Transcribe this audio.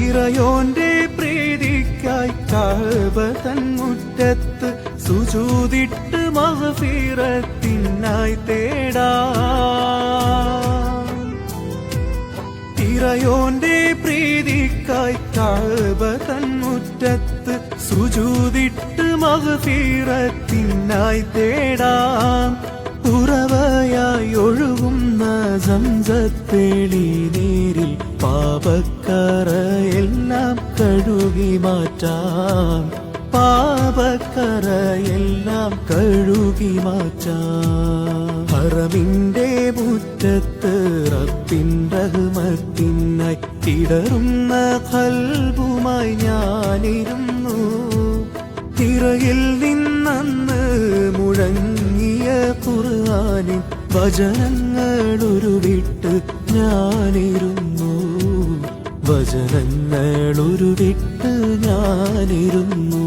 ഇറയോന്റെ പ്രീതിക്കായി കഅബ തൻ മുറ്റത്ത് സുജൂദിട്ട് മഗ്ഫിറത്തിനായി തേടാം. ഇറയോന്റെ പ്രീതിക്കായി കഅബ തൻ മുറ്റത്ത് സുജൂദിട്ട് മഗ്ഫിറത്തിനായി തേടാം. ഉറവയായി ഒഴുകുന്ന സംസത്തേളി നീരിൽ പാപക്കറയെല്ലാം കഴുകി മാറ്റാം. പാപക്കറയെല്ലാം കഴുകി മാറ്റാം. ഹറമിന്റെ മുറ്റത്ത് റബ്ബിൻ റഹ്മത്തിനായി ഇടറുന്ന ഖൽബുമായി ഞാനിരുന്നു. തിറയിൽ നിന്നന്ന് മുഴങ്ങിയ ഖുർആനിൻ വചനങ്ങളുരുവിട്ട് ഞാനിരുന്നു. വചനങ്ങളുരുവിട്ട് ഞാനിരുന്നു.